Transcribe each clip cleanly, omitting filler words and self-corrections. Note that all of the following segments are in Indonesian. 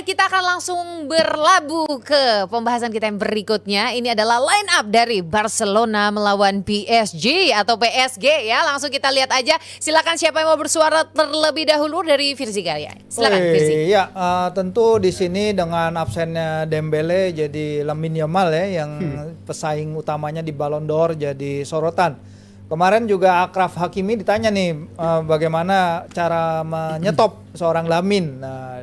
Alright, kita akan langsung berlabuh ke pembahasan kita yang berikutnya. Ini adalah line up dari Barcelona melawan PSG atau PSG ya. Langsung kita lihat aja. Silakan siapa yang mau bersuara terlebih dahulu dari Virzi Galia. Silakan Virzi. Ya, tentu di sini dengan absennya Dembele jadi Lamine Yamal ya yang pesaing utamanya di Ballon d'Or jadi sorotan. Kemarin juga Achraf Hakimi ditanya nih bagaimana cara menyetop seorang Lamine. Nah,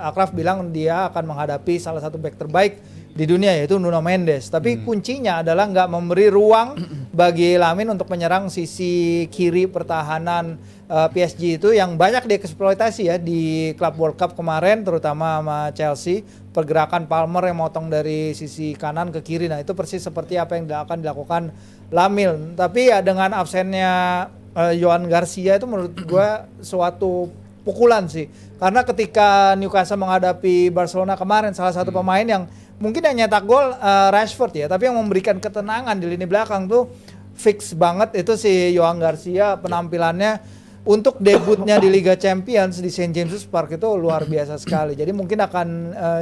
Achraf bilang dia akan menghadapi salah satu bek terbaik di dunia yaitu Nuno Mendes. Tapi kuncinya adalah nggak memberi ruang bagi Lamine untuk menyerang sisi kiri pertahanan PSG itu yang banyak dieksploitasi ya di Club World Cup kemarin terutama sama Chelsea. Pergerakan Palmer yang motong dari sisi kanan ke kiri. Nah, itu persis seperti apa yang akan dilakukan Lamine. Tapi ya dengan absennya Joan Garcia itu menurut gue suatu pukulan sih. Karena ketika Newcastle menghadapi Barcelona kemarin salah satu pemain yang mungkin yang nyetak gol Rashford ya, tapi yang memberikan ketenangan di lini belakang tuh fix banget itu si Joan Garcia. Penampilannya untuk debutnya di Liga Champions di St. James's Park itu luar biasa sekali. Jadi mungkin akan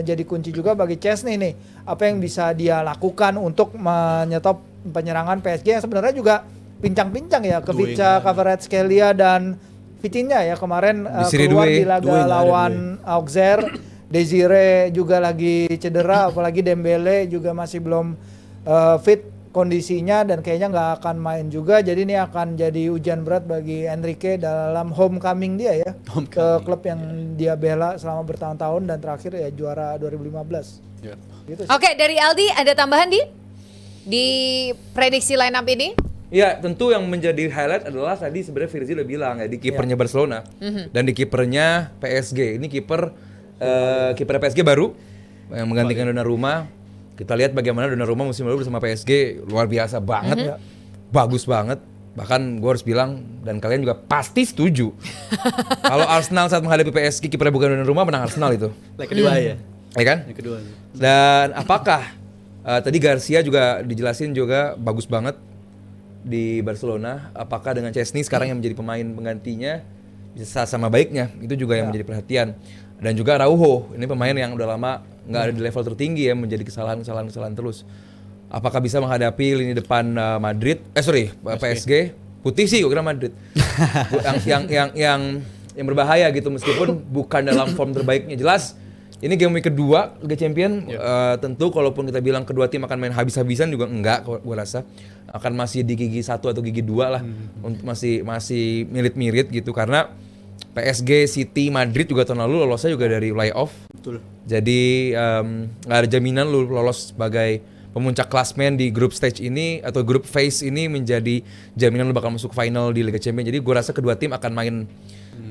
jadi kunci juga bagi Chesney nih. Apa yang bisa dia lakukan untuk menyetop penyerangan PSG yang sebenarnya juga pincang-pincang ya. Kevica, Kvaratskhelia dan Vitinha ya kemarin keluar di laga lawan Auxerre. Desire juga lagi cedera, apalagi Dembele juga masih belum fit kondisinya dan kayaknya nggak akan main juga. Jadi ini akan jadi ujian berat bagi Enrique dalam homecoming dia ya ke klub yang dia bela selama bertahun-tahun dan terakhir ya juara 2015. Yeah. Gitu Oke, dari Aldi ada tambahan di prediksi line up ini? Ya, tentu yang menjadi highlight adalah tadi sebenarnya Virzi udah bilang ya di kipernya Barcelona dan di kipernya PSG. Ini kiper PSG baru yang menggantikan Donnarumma. Kita lihat bagaimana Donnarumma musim lalu bersama PSG luar biasa banget, bagus banget. Bahkan gue harus bilang dan kalian juga pasti setuju. Kalau Arsenal saat menghadapi PSG kipernya bukan Donnarumma menang Arsenal itu. Leg kedua ya. Ya kan? Leg kedua. Dan apakah tadi Garcia juga dijelasin juga bagus banget di Barcelona. Apakah dengan Chesney sekarang yang menjadi pemain penggantinya bisa sama baiknya? Itu juga yang menjadi perhatian. Dan juga Araujo, ini pemain yang udah lama nggak ada di level tertinggi ya, menjadi kesalahan terus. Apakah bisa menghadapi lini depan PSG? Putih sih, gue kira Madrid. yang berbahaya gitu meskipun bukan dalam form terbaiknya. Jelas, ini game week kedua Liga Champion. Tentu kalaupun kita bilang kedua tim akan main habis-habisan juga enggak, gue rasa akan masih di gigi 1 atau gigi 2 lah, masih mirip-mirip gitu karena PSG, City, Madrid juga tahun lalu lolosnya juga dari playoff. Betul. Jadi nggak ada jaminan lu lolos sebagai pemuncak klasmen di group stage ini atau group phase ini menjadi jaminan lu bakal masuk final di Liga Champions. Jadi gue rasa kedua tim akan main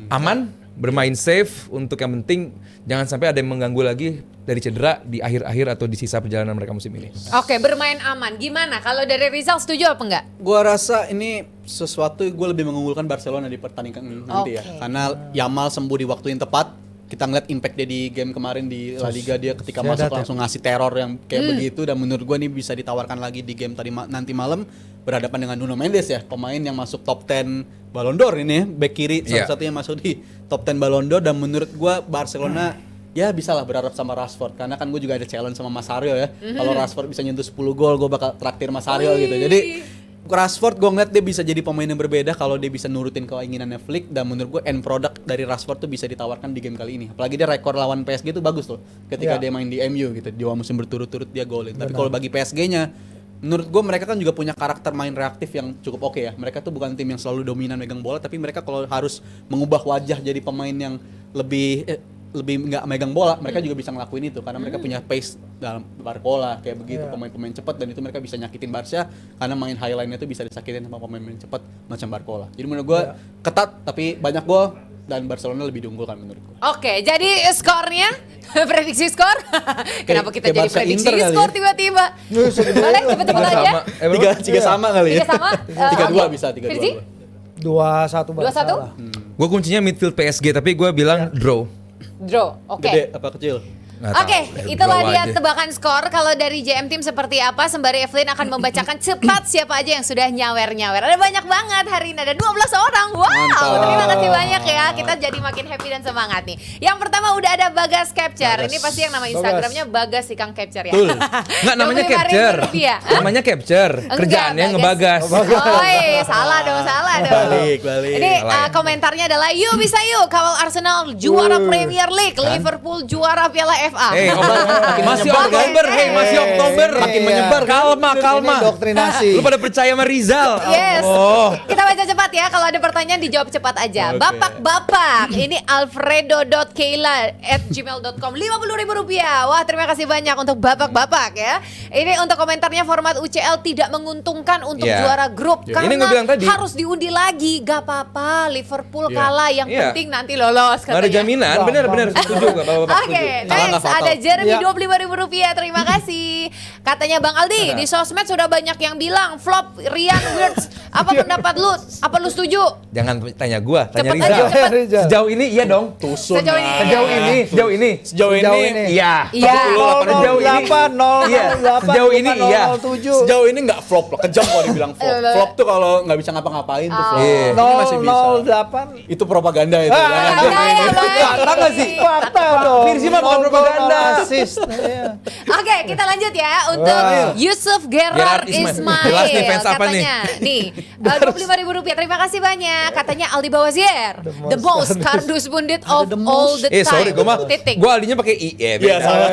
aman, bermain safe untuk yang penting jangan sampai ada yang mengganggu lagi dari cedera di akhir-akhir atau di sisa perjalanan mereka musim ini. Oke, bermain aman. Gimana? Kalau dari Rizal setuju apa enggak? Gua rasa ini sesuatu gue lebih mengunggulkan Barcelona di pertandingan nanti ya. Karena Yamal sembuh di waktu yang tepat. Kita ngeliat impact dia di game kemarin di La Liga, dia ketika masuk langsung ngasih teror yang kayak begitu, dan menurut gue ini bisa ditawarkan lagi di game tadi nanti malam berhadapan dengan Nuno Mendes ya, pemain yang masuk top 10 Ballon d'Or ini ya, back kiri satu-satunya masuk di top 10 Ballon d'Or. Dan menurut gue Barcelona ya bisa lah berharap sama Rashford, karena kan gue juga ada challenge sama Mas Aryo ya. Kalau Rashford bisa nyentuh 10 gol gue bakal traktir Mas Aryo gitu. Jadi Rashford gue ngeliat dia bisa jadi pemain yang berbeda kalau dia bisa nurutin keinginannya Flick, dan menurut gue end product dari Rashford tuh bisa ditawarkan di game kali ini. Apalagi dia rekor lawan PSG tuh bagus loh ketika dia main di MU gitu, 2 musim berturut-turut dia golin. Tapi kalau bagi PSG-nya menurut gue mereka kan juga punya karakter main reaktif yang cukup oke ya. Mereka tuh bukan tim yang selalu dominan megang bola, tapi mereka kalau harus mengubah wajah jadi pemain yang lebih nggak megang bola, mereka juga bisa ngelakuin itu karena mereka punya pace dalam Barcola kayak begitu, pemain-pemain cepat, dan itu mereka bisa nyakitin Barca karena main highline-nya itu bisa disakitin sama pemain-pemain cepat macam Barcola. Jadi menurut gue ketat tapi banyak gol dan Barcelona lebih diunggulkan menurut gue. Oke, jadi skornya prediksi skor. Kenapa kita jadi Barca prediksi Inter skor kali. tiba-tiba? Boleh cepet-cepet aja. Tiga sama kali ya. 3 sama. 3-2 bisa 3-2. Virzi? 2-1 Barca. 2-1? Gue kuncinya midfield PSG tapi gue bilang draw. Draw. Oke. Gede apa kecil? Nggak tahu. Oke, itulah Bawa dia aja. tebakan skor. Kalau dari JM Team seperti apa, sembari Evelyn akan membacakan cepat siapa aja yang sudah nyawer-nyawer. Ada banyak banget hari ini, ada 12 orang. Wow, Mantap. terima kasih banyak ya. Kita jadi makin happy dan semangat nih. Yang pertama udah ada Bagas Capture. Ini pasti yang nama Instagramnya Bagas Ikang Capture ya. Betul. Nggak, namanya capture. Rupiah. Namanya capture. Kerjaannya ngebagas. Oi, salah dong. Balik. Ini Salah ya. komentarnya adalah yuk bisa yuk kawal Arsenal juara Premier League, Liverpool juara Piala FA. Masih Oke. Oktober, masih Oktober. Makin menyebar. Kalma. Ini doktrinasi. Lu pada percaya sama Rizal? Yes. Oh. Kita baca cepat ya. Kalau ada pertanyaan dijawab cepat aja. Oke. Bapak. Ini alfredo.keila@gmail.com. Rp50.000. Wah, terima kasih banyak untuk bapak ya. Ini untuk komentarnya format UCL tidak menguntungkan untuk Iya. juara grup Iya. karena Ini gua bilang tadi. harus diundi lagi. Gak apa-apa, Liverpool Iya. kalah. Yang Iya. penting nanti lolos Nggak ada katanya. jaminan, benar-benar setuju gak Bapak? Oke, setuju. Salah next nggak fatal. ada Jeremy Ya. Rp25.000. Terima kasih. Katanya Bang Aldi, di sosmed sudah banyak yang bilang flop Ryan Wirtz. Apa pendapat lu? Apa lu setuju? Jangan tanya gua, tanya Cepet Rizal. aja, cepet. Rizal. Sejauh ini iya dong. Tusun Sejauh ini. lah. Sejauh ini. Sejauh Sejauh ini. ini. Iya. Iya. Sejauh ini. 008, Iya. 008, Sejauh ini bukan iya. 007. Sejauh ini nggak flop loh, kejam kalau dibilang flop. Flop tuh kalau nggak bisa ngapa-ngapain tuh flop. Iya. Ini masih bisa. 008. Itu propaganda itu. Ah, jangan. Enggak ya, Bang. Fakta nggak sih? Fakta dong. Firzi mah bukan 0 gol, propaganda. 0 assist. Iya. Oke, kita lanjut ya untuk Ayo. Yusuf Gerard Gerard Ismail. Ismail. Jelas nih fans apa nih? Katanya, nih, Rp25.000. Terima kasih banyak. Katanya Aldi Bawazir, the most kardus bundit of the all the time. Sorry, gua mah. Titik. Gua alinya pakai I. Iya, salah.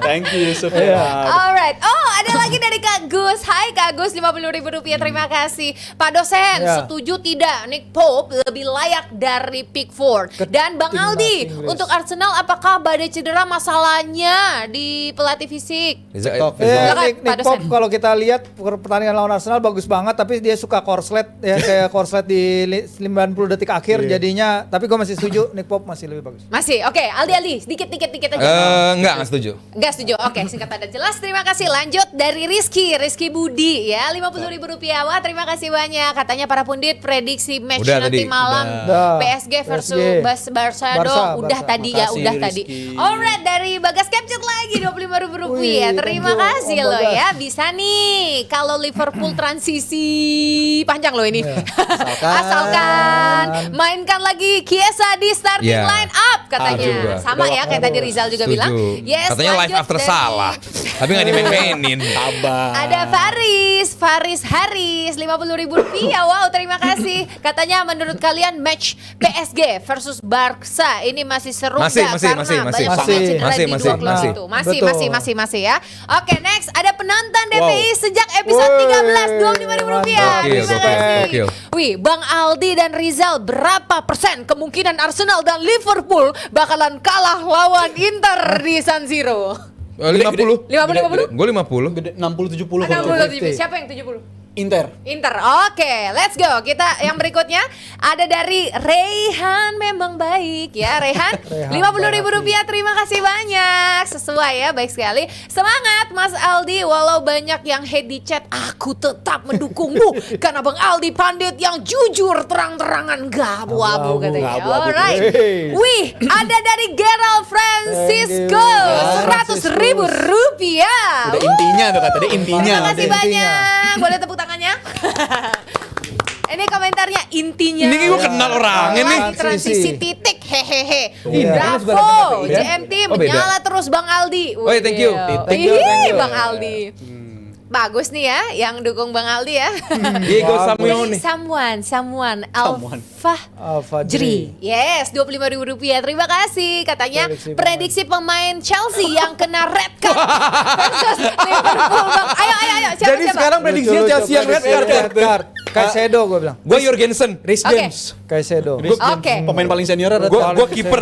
Thank you Yusuf. Alright, ada lagi dari Kak Gus. Hai Kak Gus, Rp50.000. Terima kasih. Pak dosen, Ya. setuju tidak Nick Pope lebih layak dari Pickford? Dan Bang timnas Aldi, Inggris. untuk Arsenal apakah badai cedera masalahnya di pelatih fisik? Top. Silakan, Nick Pak Pope dosen. kalau kita lihat pertandingan lawan Arsenal bagus banget, tapi dia suka korslet ya, kayak korslet di 90 detik akhir jadinya. Tapi gue masih setuju Nick Pope masih lebih bagus. Masih, oke. Aldi, sedikit aja. Enggak setuju. Enggak setuju. Oke, singkat padat jelas. Terima kasih. Lanjut dari Rizky Budi ya, Rp50.000. Wah, terima kasih banyak. Katanya para pundit prediksi match Udah nanti tadi. malam Udah. PSG versus PSG. Barca Barca, dong. Udah Barca. tadi ya, Makasih, udah tadi. Rizky. Alright, dari Bagas Capture lagi Rp25.000. Wih, Terima thank you, kasih Om loh Bagas. ya. Bisa nih kalau Liverpool transisi panjang loh ini. Asalkan mainkan lagi Chiesa di starting Ya. line up katanya. Setuju gua. Sama ya kayak tadi Rizal juga Setuju. bilang. Yes, Katanya live lanjut after dari- salah. Tapi nggak dimain-mainin. Sabar. Ada Faris Haris Rp50.000. Wow, terima kasih. Katanya menurut kalian match PSG versus Barca ini masih seru Masih, nggak? masih, Karena masih, banyak masih. pemain Masih, cedera masih, di masih, dua klub masih. itu. Betul. Masih ya. Oke, next ada penonton DPI Wow. sejak episode Woi, 13 Rp25.000. mantap. Terima Gokil, kasih. gokil. Wih, Bang Aldi dan Rizal berapa persen kemungkinan Arsenal dan Liverpool bakalan kalah lawan Inter di San Siro? 50. 50-50? Gue 50. Gede 60-70 Ada kalau 70. Siapa yang 70? Inter. Inter. Oke, let's go. Kita yang berikutnya ada dari Rehan, memang baik ya Rehan. Rehan Rp50.000. Terima kasih banyak. Sesuai ya, baik sekali. Semangat Mas Aldi. Walau banyak yang hate di chat, aku tetap mendukungmu karena Bang Aldi pandit yang jujur, terang-terangan, gak abu-abu Abu-abu, katanya. gak abu-abu. Alright. Hey. Wih, ada dari Gerald Francisco. Thank you. Rp100.000. Udah intinya tuh kata dia intinya. Terima kasih Intinya. banyak. Boleh tepuk tangannya? Ini komentarnya intinya. Ini gue kenal orangnya nih. Lagi transisi titik hehehe. Iya. Bravo, Beda. JMT Oh, beda. menyala terus Bang Aldi. Oh, iya, thank you. Thank you, thank you. Bang Aldi. Bagus nih ya, yang dukung Bang Aldi ya. Diego Bagus. Samuel nih. Someone, Alfa Alfa Jri. Yes, Rp25.000. Terima kasih. Katanya Prediksi prediksi pemain Chelsea yang kena red card versus Liverpool. Bang. Ayo. Siapa? Jadi sekarang prediksinya Chelsea yang red card. Kaisedo gue bilang. Gue Jorgensen. Rhys Oke. James. Kaisedo. Oke. Pemain paling senior ada. Gue kiper.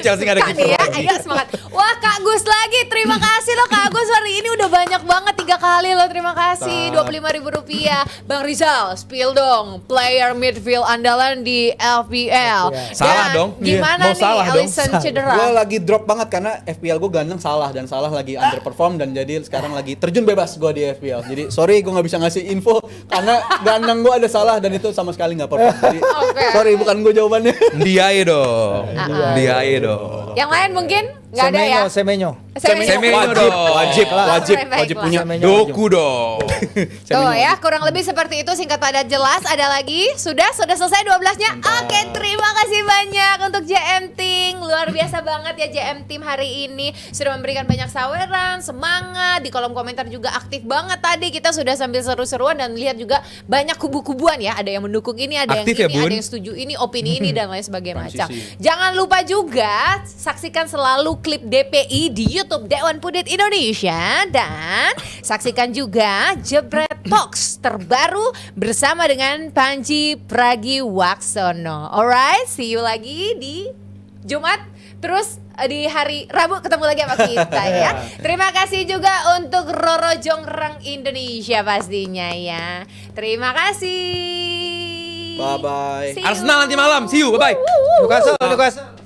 Chelsea nggak ada Kak kiper nih ya, lagi. ayo semangat. Wah Kak Gus lagi, terima kasih loh Kak Gus hari ini udah banyak banget 3 kali loh, terima kasih. Rp25.000. Bang Rizal, spill dong player midfield andalan di FPL. Salah Dan dong. Gimana Mau nih salah dong. Alisson cedera? Gue lagi drop banget karena FPL gue ganteng salah dan salah lagi underperform dan jadi sekarang lagi terjun bebas gue di FPL. Jadi sorry gue nggak bisa ngasih info karena ganteng gue ada salah dan itu sama sekali nggak perform. Jadi Oke. sorry bukan gue jawabannya. Dia dong. Dia dong. Yang lain mungkin? Nggak ada ya? Semenyo. Semenyo Wajib, dong. wajib Baiklah. punya. Doku dong. Tuh ya, kurang lebih seperti itu, singkat padat jelas. Ada lagi? Sudah selesai 12-nya? Oke, terima kasih banyak untuk JM Team. Luar biasa banget ya JM Team hari ini. Sudah memberikan banyak saweran, semangat. Di kolom komentar juga aktif banget tadi. Kita sudah sambil seru-seruan dan lihat juga banyak kubu-kubuan ya. Ada yang mendukung ini, ada Aktif yang ya, ini, ada Bun? yang setuju ini, opini ini, dan lain sebagainya macam. Transisi. Jangan lupa juga saksikan selalu klip DPI di YouTube Dewan Pudit Indonesia dan saksikan juga Jebret Talks terbaru bersama dengan Panji Pragiwaksono. Alright, see you lagi di Jumat. Terus di hari Rabu ketemu lagi sama kita ya. Terima kasih juga untuk Roro Jongrang Indonesia pastinya ya. Terima kasih. Bye-bye. See you. Arsenal nanti malam. See you. Bye bye. Newcastle.